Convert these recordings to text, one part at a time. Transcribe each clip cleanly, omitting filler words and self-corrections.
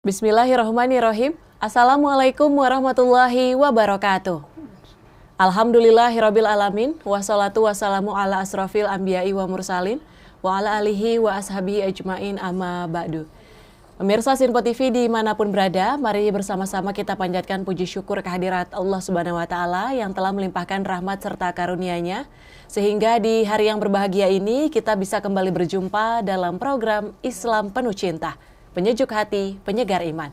Bismillahirrahmanirrahim. Assalamualaikum warahmatullahi wabarakatuh. Alhamdulillahirabbil alamin, wassalatu wassalamu ala asrofil anbiya'i wa mursalin, wa ala alihi wa ashabihi ajmain amma ba'du. Pemirsa Sinpo TV dimanapun berada, mari bersama-sama kita panjatkan puji syukur kehadirat Allah Subhanahu wa Ta'ala yang telah melimpahkan rahmat serta karunia-Nya, sehingga di hari yang berbahagia ini kita bisa kembali berjumpa dalam program Islam Penuh Cinta, penyejuk hati, penyegar iman.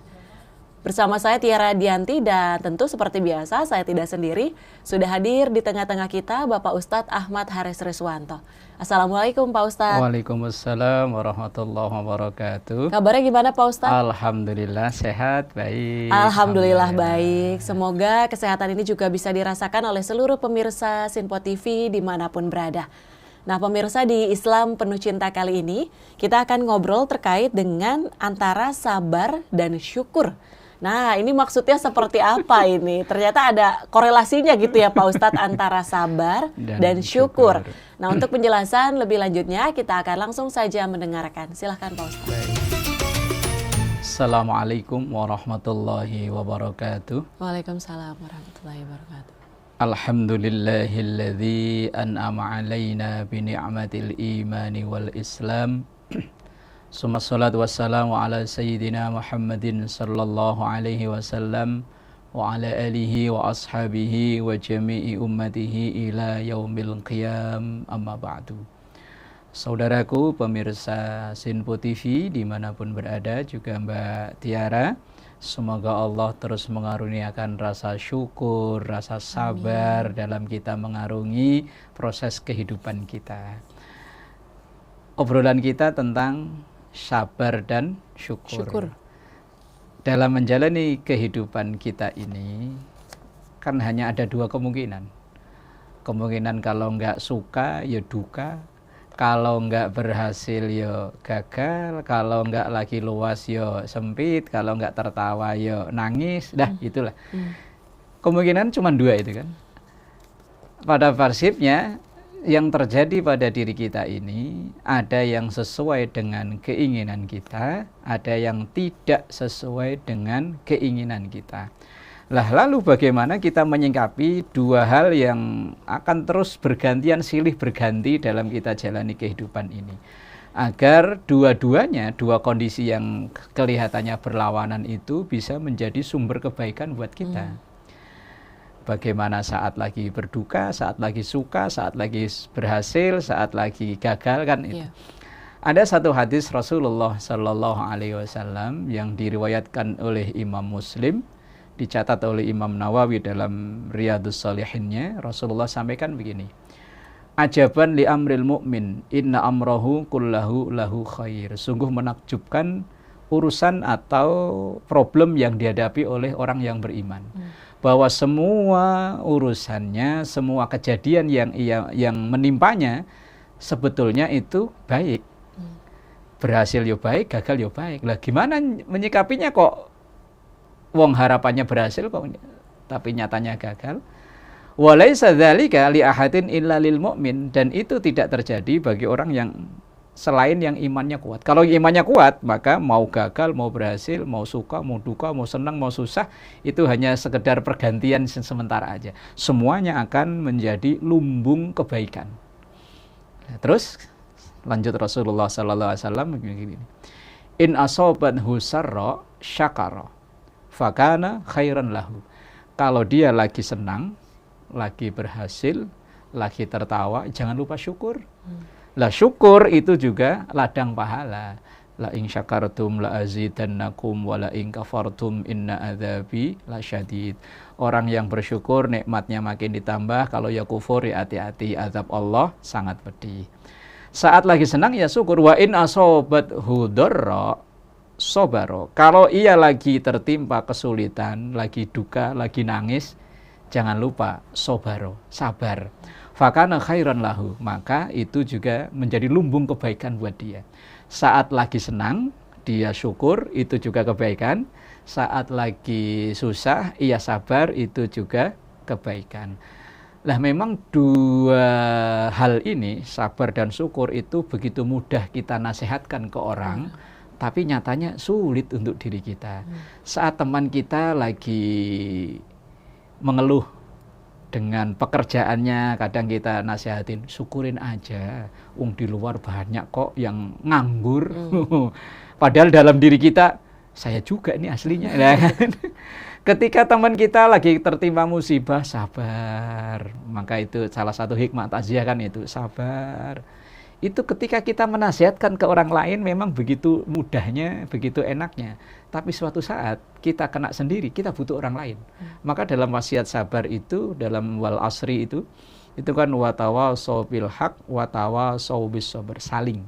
Bersama saya Tiara Dianti dan tentu seperti biasa saya tidak sendiri, sudah hadir di tengah-tengah kita Bapak Ustadz Ahmad Haris Riswanto. Assalamualaikum Pak Ustadz. Waalaikumsalam warahmatullahi wabarakatuh. Kabarnya gimana Pak Ustadz? Alhamdulillah sehat, baik. Alhamdulillah baik. Semoga kesehatan ini juga bisa dirasakan oleh seluruh pemirsa Sinpo TV dimanapun berada. Nah pemirsa, di Islam Penuh Cinta kali ini kita akan ngobrol terkait dengan antara sabar dan syukur. Nah ini maksudnya seperti apa ini? Ternyata ada korelasinya gitu ya Pak Ustadz antara sabar dan syukur. Nah untuk penjelasan lebih lanjutnya kita akan langsung saja mendengarkan. Silahkan Pak Ustadz. Assalamualaikum warahmatullahi wabarakatuh. Waalaikumsalam warahmatullahi wabarakatuh. Alhamdulillahilladzi an'ama alaina bi ni'matil imani wal islam. Summa salatu wassalamu ala sayyidina Muhammadin sallallahu alaihi wasallam wa ala alihi wa ashabihi wa jami'i ummatihi ila yaumil qiyam, amma ba'du. Saudaraku pemirsa Sinpo TV dimanapun berada, juga Mbak Tiara, semoga Allah terus mengaruniakan rasa syukur, rasa sabar dalam kita mengarungi proses kehidupan kita. Obrolan kita tentang sabar dan syukur. Dalam menjalani kehidupan kita ini kan hanya ada dua kemungkinan. Kemungkinan kalau nggak suka ya duka, kalau nggak berhasil ya gagal, kalau nggak lagi luas ya sempit, kalau nggak tertawa ya nangis, itulah. Kemungkinan cuma dua itu kan. Pada prinsipnya yang terjadi pada diri kita ini ada yang sesuai dengan keinginan kita, ada yang tidak sesuai dengan keinginan kita. Lalu bagaimana kita menyikapi dua hal yang akan terus bergantian silih berganti dalam kita jalani kehidupan ini, agar dua-duanya, dua kondisi yang kelihatannya berlawanan itu bisa menjadi sumber kebaikan buat kita. Bagaimana saat lagi berduka, saat lagi suka, saat lagi berhasil, saat lagi gagal kan itu. Ada satu hadis Rasulullah Sallallahu Alaihi Wasallam yang diriwayatkan oleh Imam Muslim, dicatat oleh Imam Nawawi dalam Riyadhus Shalihinnya. Rasulullah sampaikan begini: Ajaban li amril mu'min, inna amrahu kullahu lahu khair. Sungguh menakjubkan urusan atau problem yang dihadapi oleh orang yang beriman. Bahwa semua urusannya, semua kejadian yang menimpanya sebetulnya itu baik. Berhasil ya baik, gagal ya baik. Lah gimana menyikapinya kok wong harapannya berhasil kok tapi nyatanya gagal? Walaisa dzalika li ahadin illa lil mu'min, dan itu tidak terjadi bagi orang yang selain yang imannya kuat. Kalau imannya kuat, maka mau gagal, mau berhasil, mau suka, mau duka, mau senang, mau susah, itu hanya sekedar pergantian sementara aja. Semuanya akan menjadi lumbung kebaikan. Nah, terus lanjut Rasulullah sallallahu alaihi wasallam begini. In asobathu sarra syakara fakana khairan lahu. Kalau dia lagi senang, lagi berhasil, lagi tertawa, jangan lupa syukur. Lah syukur itu juga ladang pahala. La in syakartum la azidannakum wa la in kafartum inna adzabi lasyadid. Orang yang bersyukur nikmatnya makin ditambah, kalau ya kufur ya hati-hati, azab Allah sangat pedih. Saat lagi senang ya syukur. Wa in asobathu dharra sabara. Kalau ia lagi tertimpa kesulitan, lagi duka, lagi nangis, jangan lupa sabaro, sabar. Fakana khairan lahu, maka itu juga menjadi lumbung kebaikan buat dia. Saat lagi senang, dia syukur, itu juga kebaikan. Saat lagi susah, ia sabar, itu juga kebaikan. Lah memang dua hal ini, sabar dan syukur, itu begitu mudah kita nasihatkan ke orang, tapi nyatanya sulit untuk diri kita. Saat teman kita lagi mengeluh dengan pekerjaannya, kadang kita nasihatin, syukurin aja, di luar banyak kok yang nganggur. Padahal dalam diri kita, saya juga ini aslinya. Ketika teman kita lagi tertimpa musibah, sabar. Maka itu salah satu hikmah takziah kan itu, sabar. Itu ketika kita menasihatkan ke orang lain memang begitu mudahnya, begitu enaknya. Tapi suatu saat kita kena sendiri, kita butuh orang lain. Maka dalam wasiat sabar itu, dalam wal asri itu kan watawasau bil haq, watawasau bis sabr, saling.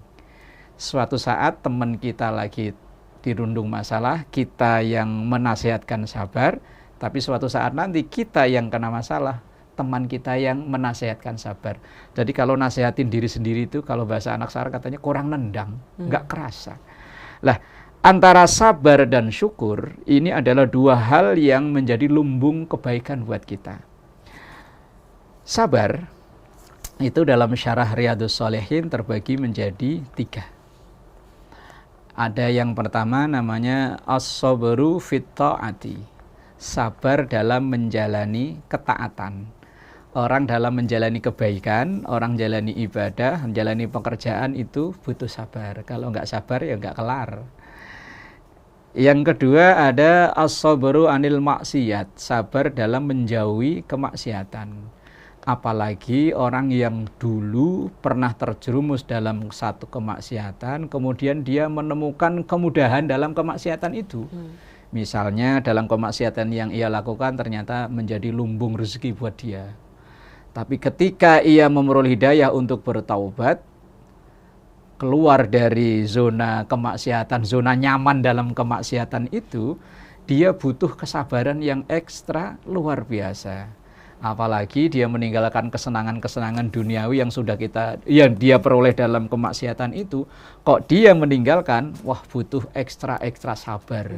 Suatu saat teman kita lagi dirundung masalah, kita yang menasihatkan sabar, tapi suatu saat nanti kita yang kena masalah, teman kita yang menasehatkan sabar. Jadi kalau nasihatin diri sendiri itu, kalau bahasa anak sekarang katanya kurang nendang, nggak kerasa. Lah, antara sabar dan syukur, ini adalah dua hal yang menjadi lumbung kebaikan buat kita. Sabar, itu dalam syarah Riyadhus Shalihin terbagi menjadi 3. Ada yang pertama namanya as-sabru fit ta'ati, sabar dalam menjalani ketaatan. Orang dalam menjalani kebaikan, orang menjalani ibadah, menjalani pekerjaan itu butuh sabar. Kalau nggak sabar ya nggak kelar. Yang kedua ada as-sabru anil maksiyat, sabar dalam menjauhi kemaksiatan. Apalagi orang yang dulu pernah terjerumus dalam satu kemaksiatan, kemudian dia menemukan kemudahan dalam kemaksiatan itu. Misalnya dalam kemaksiatan yang ia lakukan ternyata menjadi lumbung rezeki buat dia. Tapi ketika ia memperoleh hidayah untuk bertaubat, keluar dari zona kemaksiatan, zona nyaman dalam kemaksiatan itu, dia butuh kesabaran yang ekstra luar biasa. Apalagi dia meninggalkan kesenangan-kesenangan duniawi yang yang dia peroleh dalam kemaksiatan itu, kok dia meninggalkan, wah butuh ekstra sabar.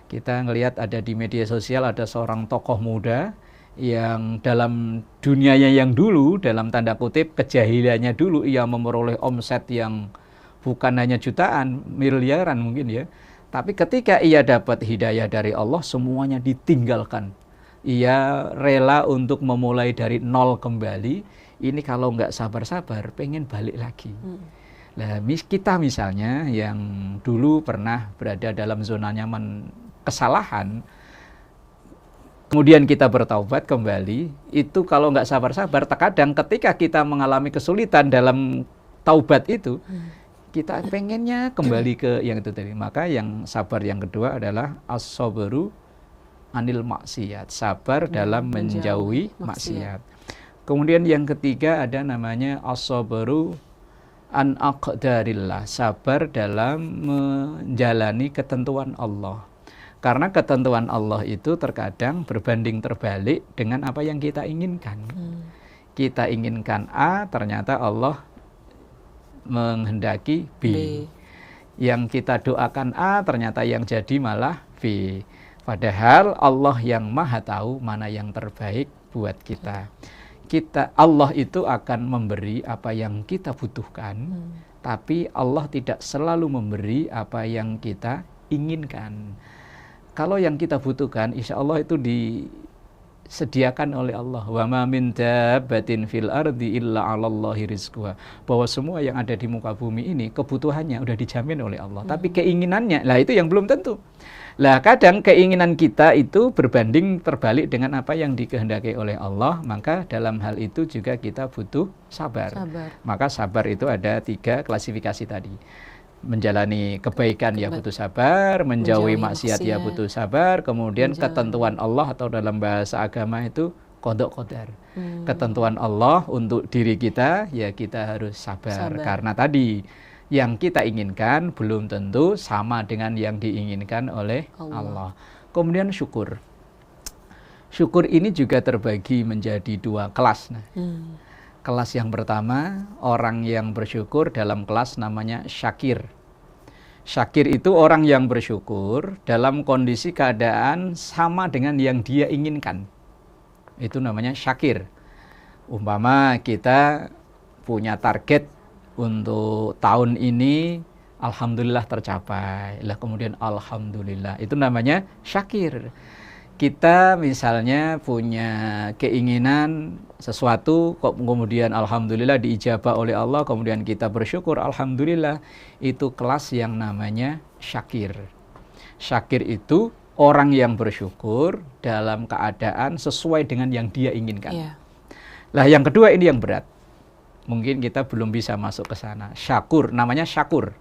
Kita ngelihat ada di media sosial ada seorang tokoh muda yang dalam dunianya yang dulu, dalam tanda kutip kejahilannya dulu, ia memperoleh omset yang bukan hanya jutaan, miliaran mungkin ya. Tapi ketika ia dapat hidayah dari Allah, semuanya ditinggalkan. Ia rela untuk memulai dari nol kembali. Ini kalau nggak sabar-sabar, pengen balik lagi. Nah, kita misalnya yang dulu pernah berada dalam zona nyaman kesalahan, kemudian kita bertaubat kembali, itu kalau nggak sabar-sabar, terkadang ketika kita mengalami kesulitan dalam taubat itu, kita pengennya kembali ke yang itu tadi. Maka yang sabar yang kedua adalah as-sabru anil maksiat, sabar dalam menjauhi maksiat. Kemudian yang ketiga ada namanya as-sabru an aqdarillah, sabar dalam menjalani ketentuan Allah. Karena ketentuan Allah itu terkadang berbanding terbalik dengan apa yang kita inginkan. Kita inginkan A, ternyata Allah menghendaki B. Yang kita doakan A, ternyata yang jadi malah B. Padahal Allah yang maha tahu mana yang terbaik buat kita. Allah itu akan memberi apa yang kita butuhkan, tapi Allah tidak selalu memberi apa yang kita inginkan. Kalau yang kita butuhkan, insya Allah itu disediakan oleh Allah. Wa ma min dabbatin fil ardi illa 'alallahi rizquha. Bahwa semua yang ada di muka bumi ini kebutuhannya udah dijamin oleh Allah. Tapi keinginannya, lah itu yang belum tentu. Lah kadang keinginan kita itu berbanding terbalik dengan apa yang dikehendaki oleh Allah, maka dalam hal itu juga kita butuh sabar. Maka sabar itu ada 3 klasifikasi tadi. Menjalani kebaikan ya butuh sabar, menjauhi maksiat ya butuh sabar, kemudian ketentuan Allah atau dalam bahasa agama itu qada qadar. Ketentuan Allah untuk diri kita ya kita harus sabar. Karena tadi yang kita inginkan belum tentu sama dengan yang diinginkan oleh Allah. Kemudian syukur. Syukur ini juga terbagi menjadi 2 kelas. Kelas yang pertama, orang yang bersyukur dalam kelas namanya syakir. Syakir itu orang yang bersyukur dalam kondisi keadaan sama dengan yang dia inginkan. Itu namanya syakir. Umpama kita punya target untuk tahun ini alhamdulillah tercapai. Lah kemudian alhamdulillah, itu namanya syakir. Kita misalnya punya keinginan sesuatu, kok kemudian alhamdulillah diijabah oleh Allah, kemudian kita bersyukur alhamdulillah, itu kelas yang namanya syakir. Syakir itu orang yang bersyukur dalam keadaan sesuai dengan yang dia inginkan. Iya. Lah yang kedua ini yang berat. Mungkin kita belum bisa masuk ke sana. Syakur, namanya syakur.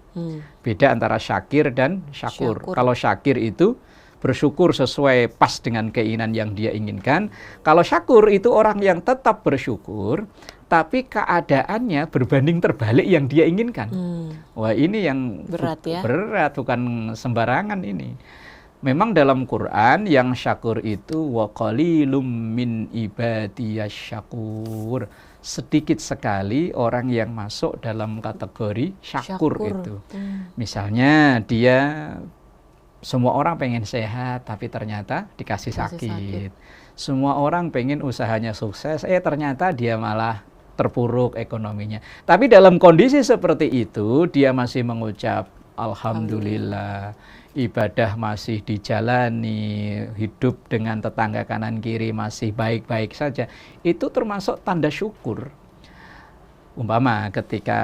Beda antara syakir dan syakur. Kalau syakir itu bersyukur sesuai pas dengan keinginan yang dia inginkan. Kalau syakur itu orang yang tetap bersyukur, tapi keadaannya berbanding terbalik yang dia inginkan. Wah, ini yang berat ya. Berat, bukan sembarangan ini. Memang dalam Quran yang syakur itu wa qalilum min ibadiyas syakur. Sedikit sekali orang yang masuk dalam kategori syakur. Itu. Misalnya dia, semua orang pengen sehat tapi ternyata dikasih sakit. Semua orang pengen usahanya sukses, ternyata dia malah terpuruk ekonominya. Tapi dalam kondisi seperti itu dia masih mengucap alhamdulillah. Ibadah masih dijalani, hidup dengan tetangga kanan kiri masih baik-baik saja. Itu termasuk tanda syukur. Umpama ketika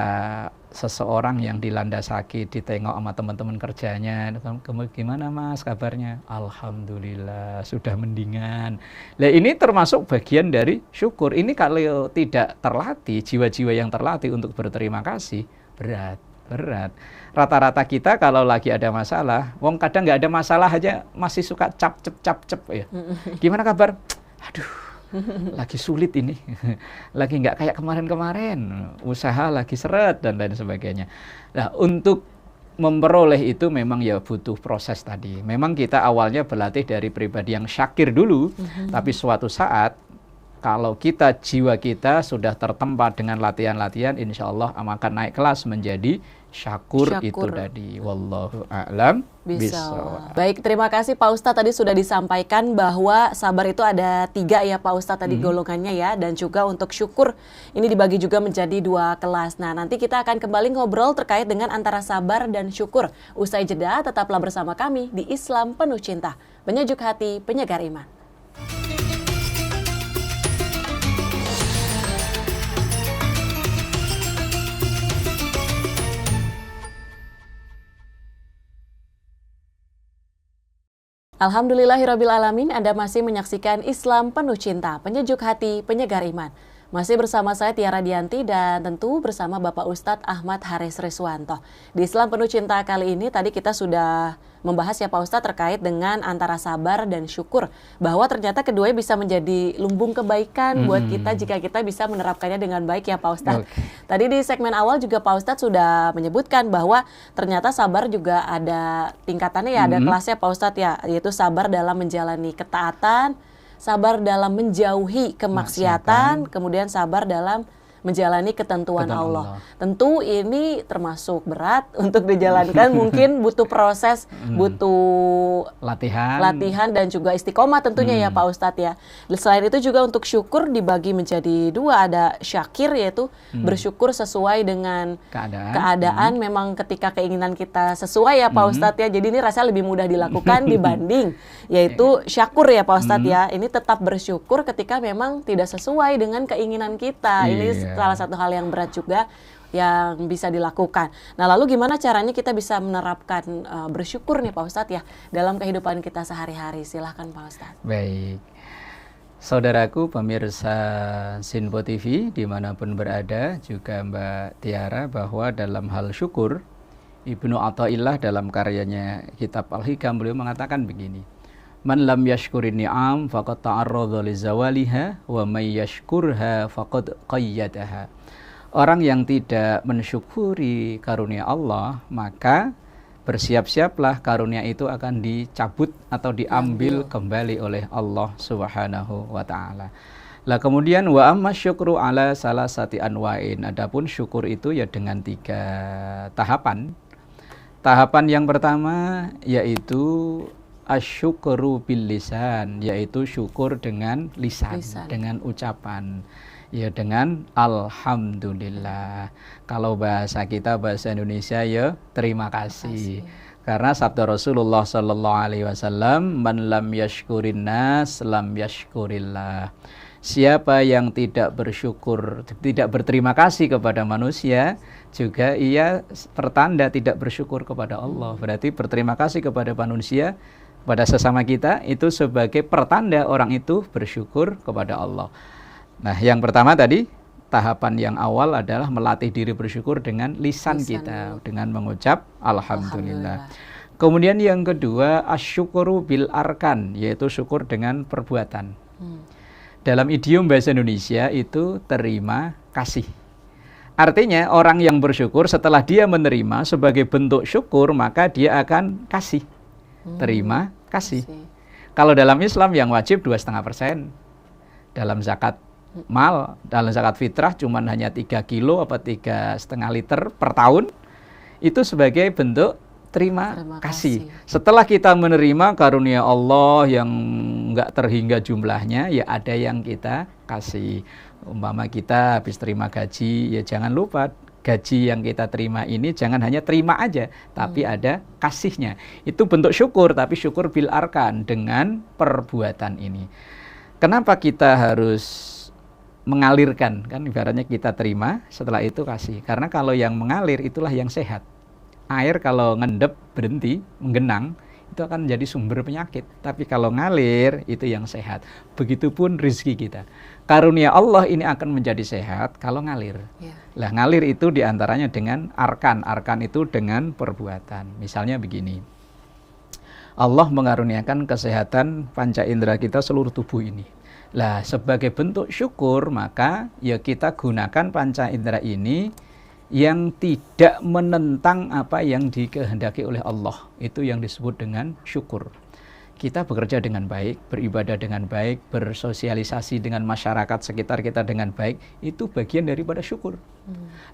seseorang yang dilanda sakit ditengok sama teman-teman kerjanya, gimana mas kabarnya? Alhamdulillah sudah mendingan. Nah ini termasuk bagian dari syukur. Ini kalau tidak terlatih, jiwa-jiwa yang terlatih untuk berterima kasih, berat. Rata-rata kita kalau lagi ada masalah, wong kadang nggak ada masalah aja masih suka cap cep ya. Gimana kabar? Aduh, lagi sulit ini, lagi nggak kayak kemarin-kemarin, usaha lagi seret dan lain sebagainya. Nah untuk memperoleh itu memang ya butuh proses tadi. Memang kita awalnya berlatih dari pribadi yang syakir dulu, tapi suatu saat kalau jiwa kita sudah tertempa dengan latihan-latihan, insya Allah akan naik kelas menjadi syakur. Itu tadi. Wallahu a'lam bishawab. Baik, terima kasih Pak Ustadz. Tadi sudah disampaikan bahwa sabar itu ada 3 ya Pak Ustadz tadi golongannya ya. Dan juga untuk syukur ini dibagi juga menjadi 2 kelas. Nah nanti kita akan kembali ngobrol terkait dengan antara sabar dan syukur. Usai jeda tetaplah bersama kami di Islam Penuh Cinta. Penyejuk hati, penyegar iman. Alhamdulillahirrabbilalamin, Anda masih menyaksikan Islam Penuh Cinta, penyejuk hati, penyegar iman. Masih bersama saya Tiara Dianti dan tentu bersama Bapak Ustadz Ahmad Haris Riswanto. Di Islam Penuh Cinta kali ini tadi kita sudah membahas ya Pak Ustadz terkait dengan antara sabar dan syukur. Bahwa ternyata keduanya bisa menjadi lumbung kebaikan buat kita jika kita bisa menerapkannya dengan baik ya Pak Ustadz. Tadi di segmen awal juga Pak Ustadz sudah menyebutkan bahwa ternyata sabar juga ada tingkatannya ya, ada kelasnya Pak Ustadz ya, yaitu sabar dalam menjalani ketaatan, sabar dalam menjauhi kemaksiatan, kemudian sabar dalam menjalani ketentuan Allah. Tentu ini termasuk berat untuk dijalankan, mungkin butuh proses, butuh latihan dan juga istiqomah tentunya ya Pak Ustadz ya. Selain itu juga untuk syukur dibagi menjadi 2, ada syakir yaitu bersyukur sesuai dengan keadaan. Memang ketika keinginan kita sesuai ya Pak Ustadz ya, jadi ini rasanya lebih mudah dilakukan dibanding yaitu syakur ya Pak Ustadz ya. Ini tetap bersyukur ketika memang tidak sesuai dengan keinginan kita. Ini salah satu hal yang berat juga yang bisa dilakukan. Nah lalu gimana caranya kita bisa menerapkan bersyukur nih Pak Ustadz ya dalam kehidupan kita sehari-hari? Silahkan Pak Ustadz. Baik, saudaraku pemirsa Sinpo TV dimanapun berada, juga Mbak Tiara, bahwa dalam hal syukur Ibnu Athaillah dalam karyanya Kitab Al-Hikam beliau mengatakan begini, man lam yashkurin ni'am faqad ta'arradha li zawaliha wa may yashkurha faqad qayyadaha. Orang yang tidak mensyukuri karunia Allah, maka bersiap-siaplah karunia itu akan dicabut atau diambil kembali oleh Allah Subhanahu wa taala. Lah kemudian wa amma syukru ala salasati anwa'in. Adapun syukur itu ya dengan 3 tahapan. Tahapan yang pertama yaitu asyukru bil lisan, yaitu syukur dengan lisan, dengan ucapan. Ya dengan alhamdulillah. Kalau bahasa kita bahasa Indonesia ya terima kasih. Karena sabda Rasulullah sallallahu alaihi wasallam, "Man lam yashkurin nas lam yashkurillah." Siapa yang tidak bersyukur, tidak berterima kasih kepada manusia, juga ia pertanda tidak bersyukur kepada Allah. Berarti berterima kasih kepada manusia, pada sesama kita, itu sebagai pertanda orang itu bersyukur kepada Allah. Nah, yang pertama tadi, tahapan yang awal adalah melatih diri bersyukur dengan lisan kita, dengan mengucap Alhamdulillah. Kemudian yang kedua, asyukuru bil arkan, yaitu syukur dengan perbuatan. Dalam idiom bahasa Indonesia itu terima kasih. Artinya orang yang bersyukur setelah dia menerima sebagai bentuk syukur, maka dia akan kasih. Terima kasih. Kalau dalam Islam yang wajib 2,5%. Dalam zakat mal, dalam zakat fitrah cuma hanya 3 kilo atau 3,5 liter per tahun. Itu sebagai bentuk terima kasih. Setelah kita menerima karunia Allah yang nggak terhingga jumlahnya, ya ada yang kita kasih. Umpama kita habis terima gaji, ya jangan lupa gaji yang kita terima ini jangan hanya terima aja, tapi ada kasihnya. Itu bentuk syukur, tapi syukur bil arkan, dengan perbuatan ini. Kenapa kita harus mengalirkan? Kan ibaratnya kita terima, setelah itu kasih. Karena kalau yang mengalir itulah yang sehat. Air kalau ngendep berhenti, menggenang, itu akan menjadi sumber penyakit. Tapi kalau ngalir, itu yang sehat. Begitupun rezeki kita. Karunia Allah ini akan menjadi sehat kalau ngalir. Lah ngalir itu diantaranya dengan arkan. Arkan itu dengan perbuatan. Misalnya begini. Allah mengaruniakan kesehatan panca indera kita seluruh tubuh ini. Lah sebagai bentuk syukur, maka ya kita gunakan panca indera ini yang tidak menentang apa yang dikehendaki oleh Allah. Itu yang disebut dengan syukur. Kita bekerja dengan baik, beribadah dengan baik, bersosialisasi dengan masyarakat sekitar kita dengan baik, itu bagian daripada syukur.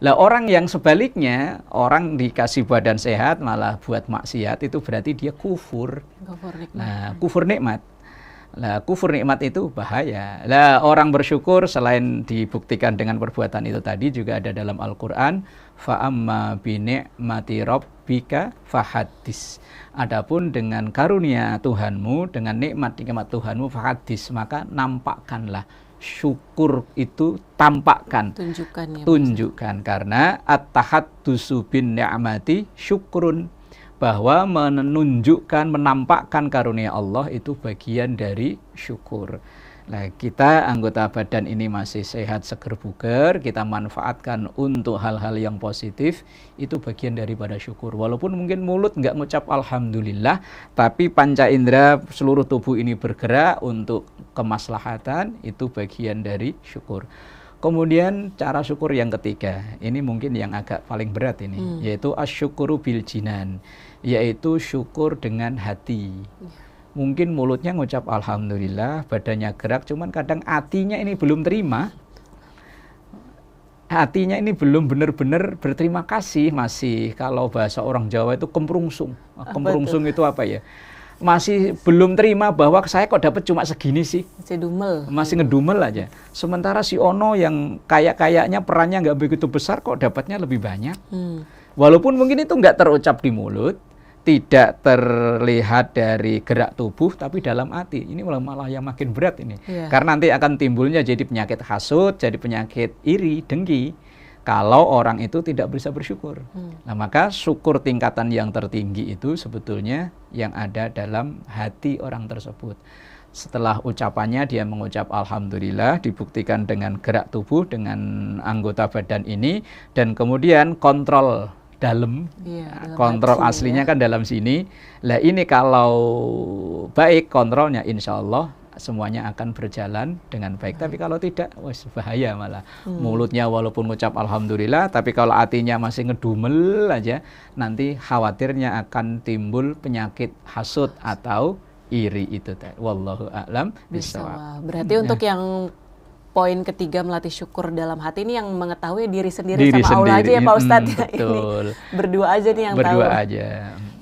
Lah orang yang sebaliknya, orang dikasih badan sehat malah buat maksiat, itu berarti dia kufur. Nah, kufur nikmat. Lah kufur nikmat itu bahaya. Lah orang bersyukur selain dibuktikan dengan perbuatan itu tadi, juga ada dalam Al-Qur'an, fa amma bi ni'mati rabbika fahaddis. Adapun dengan karunia Tuhanmu, dengan nikmat Tuhanmu fahaddis, maka nampakkanlah. Syukur itu tampakkan, tunjukkan, karena at-tahaddusu bin ni'mati syukrun, bahwa menunjukkan, menampakkan karunia Allah itu bagian dari syukur. Nah, kita anggota badan ini masih sehat, seger bugar, kita manfaatkan untuk hal-hal yang positif, itu bagian daripada syukur. Walaupun mungkin mulut nggak ngucap Alhamdulillah, tapi panca indera seluruh tubuh ini bergerak untuk kemaslahatan, itu bagian dari syukur. Kemudian cara syukur yang ketiga, ini mungkin yang agak paling berat ini, yaitu asyukuru bil jinan, yaitu syukur dengan hati. Mungkin mulutnya ngucap Alhamdulillah, badannya gerak, cuman kadang hatinya ini belum terima. Hatinya ini belum benar-benar berterima kasih, masih kalau bahasa orang Jawa itu kemprungsung. Kemprungsung itu apa ya? Masih belum terima bahwa saya kok dapat cuma segini sih. Masih ngedumel aja. Sementara si Ono yang kayaknya perannya nggak begitu besar kok dapatnya lebih banyak. Walaupun mungkin itu nggak terucap di mulut, tidak terlihat dari gerak tubuh, tapi dalam hati. Ini malah yang makin berat ini. Karena nanti akan timbulnya jadi penyakit hasut, jadi penyakit iri, dengki, kalau orang itu tidak bisa bersyukur. Nah, maka syukur tingkatan yang tertinggi itu sebetulnya yang ada dalam hati orang tersebut. Setelah ucapannya dia mengucap Alhamdulillah, dibuktikan dengan gerak tubuh, dengan anggota badan ini, dan kemudian kontrol dalam, kontrol aslinya kan dalam sini. Lah ini kalau baik kontrolnya, insya Allah semuanya akan berjalan dengan baik. Tapi kalau tidak, wes bahaya malah. Mulutnya walaupun mengucap Alhamdulillah, tapi kalau hatinya masih ngedumel aja, nanti khawatirnya akan timbul penyakit hasud atau iri itu. Wallahu a'lam bishawab. Berarti untuk yang poin ketiga, melatih syukur dalam hati, ini yang mengetahui diri sendiri sama Allah aja ya Pak Ustadz. Betul. Ini berdua aja nih yang tahu. Berdua aja.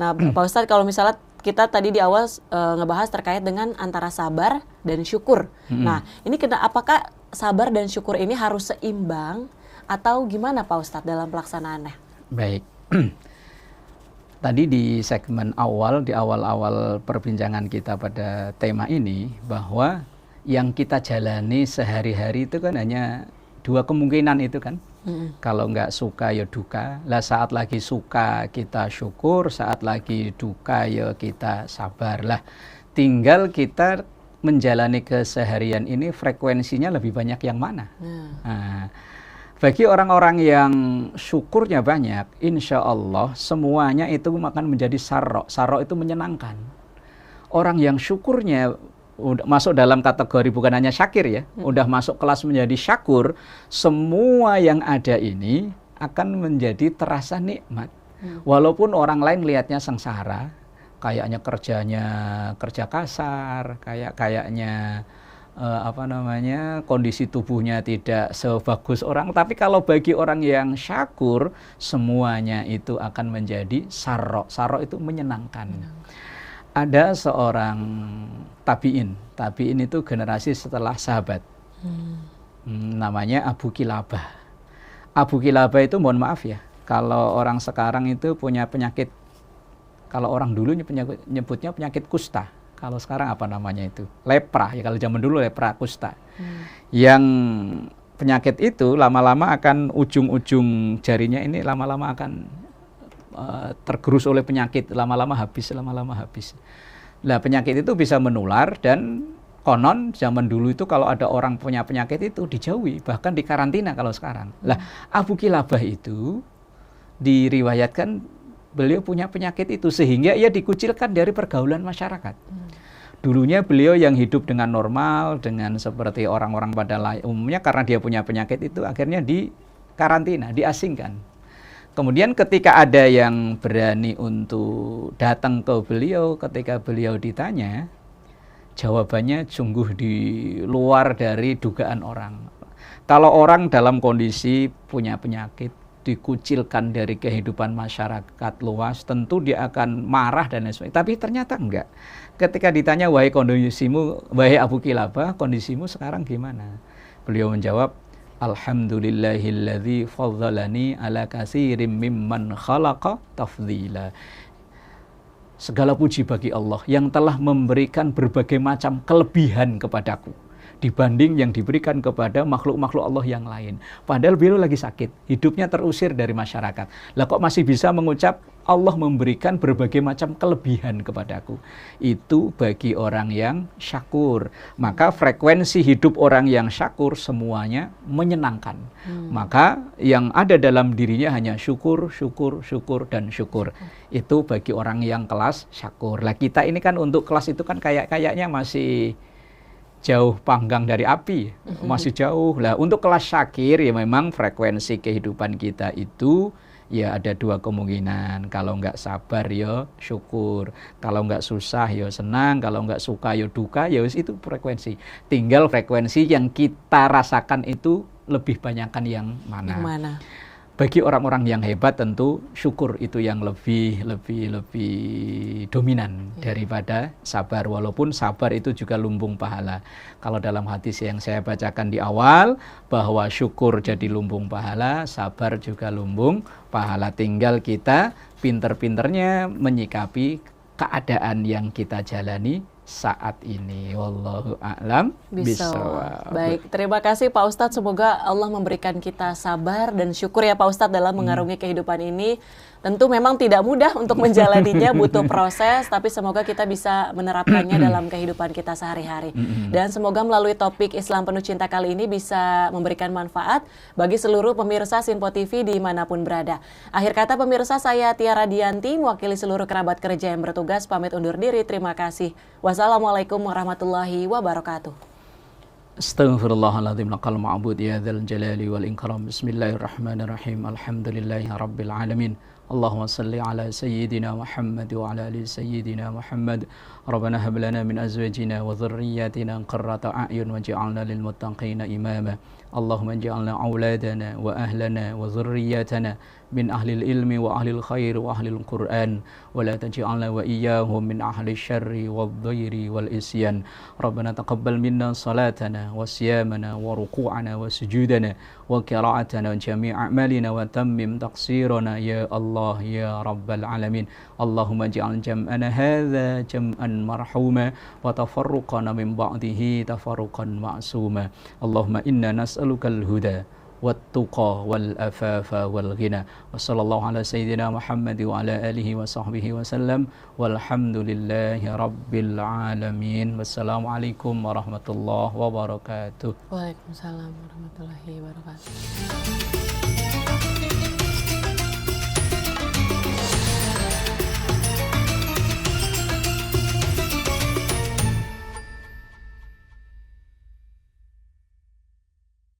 Nah Pak Ustadz, kalau misalnya kita tadi di awal ngebahas terkait dengan antara sabar dan syukur. Nah, ini apakah sabar dan syukur ini harus seimbang atau gimana Pak Ustadz dalam pelaksanaannya? Baik. Tadi di segmen awal, di awal-awal perbincangan kita pada tema ini, bahwa yang kita jalani sehari-hari itu kan hanya dua kemungkinan itu kan. Kalau nggak suka ya duka. Lah saat lagi suka kita syukur, saat lagi duka ya kita sabar. Lah tinggal kita menjalani keseharian ini frekuensinya lebih banyak yang mana. Nah, bagi orang-orang yang syukurnya banyak, insya Allah semuanya itu akan menjadi sarro. Sarro itu menyenangkan. Orang yang syukurnya udah masuk dalam kategori bukan hanya syakir ya, udah masuk kelas menjadi syakur, semua yang ada ini akan menjadi terasa nikmat. Walaupun orang lain lihatnya sengsara, kayaknya kerjanya kerja kasar, kayaknya kondisi tubuhnya tidak sebagus orang, tapi kalau bagi orang yang syakur semuanya itu akan menjadi sarro. Sarro itu menyenangkan. Ada seorang tabi'in itu generasi setelah sahabat, namanya Abu Kilabah. Abu Kilabah itu mohon maaf ya, kalau orang sekarang itu punya penyakit, kalau orang dulu nyebutnya penyakit kusta. Kalau sekarang apa namanya itu? Lepra. Ya kalau zaman dulu lepra kusta. Yang penyakit itu lama-lama akan ujung-ujung jarinya ini lama-lama akan tergerus oleh penyakit, lama-lama habis. Nah, penyakit itu bisa menular dan konon zaman dulu itu kalau ada orang punya penyakit itu dijauhi, bahkan dikarantina kalau sekarang. Lah, Abu Kilabah itu diriwayatkan beliau punya penyakit itu sehingga ia dikucilkan dari pergaulan masyarakat. Dulunya beliau yang hidup dengan normal, dengan seperti orang-orang pada umumnya, karena dia punya penyakit itu akhirnya dikarantina, diasingkan. Kemudian ketika ada yang berani untuk datang ke beliau, ketika beliau ditanya, jawabannya sungguh di luar dari dugaan orang. Kalau orang dalam kondisi punya penyakit, dikucilkan dari kehidupan masyarakat luas, tentu dia akan marah dan lain sebagainya. Tapi ternyata enggak. Ketika ditanya, wahai kondisimu, wahai Abu Kilabah, kondisimu sekarang gimana? Beliau menjawab, alhamdulillahilladzi faddalani ala katsirin mimman khalaqa tafdhila. Segala puji bagi Allah yang telah memberikan berbagai macam kelebihan kepadaku dibanding yang diberikan kepada makhluk-makhluk Allah yang lain. Padahal beliau lagi sakit, hidupnya terusir dari masyarakat. Lah kok masih bisa mengucap Allah memberikan berbagai macam kelebihan kepadaku. Itu bagi orang yang syakur. Maka frekuensi hidup orang yang syakur semuanya menyenangkan. Maka yang ada dalam dirinya hanya syukur, syukur, syukur, dan syukur. Itu bagi orang yang kelas syakur. Lah kita ini kan untuk kelas itu kan kayaknya masih jauh panggang dari api, masih jauh. Lah untuk kelas syakir ya memang frekuensi kehidupan kita itu ya ada dua kemungkinan. Kalau nggak sabar ya syukur, kalau nggak susah ya senang, kalau nggak suka ya duka, ya itu frekuensi. Tinggal frekuensi yang kita rasakan itu lebih banyakkan yang mana. Yang mana? Bagi orang-orang yang hebat tentu syukur itu yang lebih dominan daripada sabar, walaupun sabar itu juga lumbung pahala. Kalau dalam hadis yang saya bacakan di awal bahwa syukur jadi lumbung pahala, sabar juga lumbung pahala. Tinggal kita pinter-pinternya menyikapi keadaan yang kita jalani saat ini. Wallahu a'lam bishawab. Baik, terima kasih Pak Ustadz. Semoga Allah memberikan kita sabar dan syukur ya Pak Ustadz dalam mengarungi kehidupan ini. Tentu memang tidak mudah untuk menjalaninya, butuh proses, tapi semoga kita bisa menerapkannya dalam kehidupan kita sehari-hari. Dan semoga melalui topik Islam Penuh Cinta kali ini bisa memberikan manfaat bagi seluruh pemirsa Sinpo TV dimanapun berada. Akhir kata pemirsa, saya Tiara Dianti, mewakili seluruh kerabat kerja yang bertugas, pamit undur diri. Terima kasih. Wassalamualaikum warahmatullahi wabarakatuh. Astaghfirullahaladzim laqal ma'bud ya dzal jalali wal ikram. Bismillahirrahmanirrahim. Alhamdulillahi rabbil alamin. اللهم صل على سيدنا محمد وعلى آل سيدنا محمد. ربنا هب لنا من أزواجنا وذرياتنا قرة أعين واجعلنا للمتقين إماما. اللهم اجعلنا أولادنا وأهلنا وذرياتنا من أهل العلم وأهل الخير وأهل القرآن، ولا تجعلنا وإياهم من أهل الشر والضير والإسيان. ربنا تقبل منا صلاتنا وصيامنا وركوعنا وسجودنا وقراءتنا وجميع أعمالنا وتمم تقصيرنا يا الله يا رب العالمين. اللهم اجعل جمعنا هذا جمعا مرحوما وتفرقنا من بعده تفرقا معصوما. اللهم إنا نسألك الهدى والتقى والأفاف والغنى. وصلى الله على سيدنا محمد وعلى آله وصحبه وسلم والحمد لله رب العالمين. والسلام عليكم ورحمة الله وبركاته. Waalaikumsalam warahmatullahi wabarakatuh.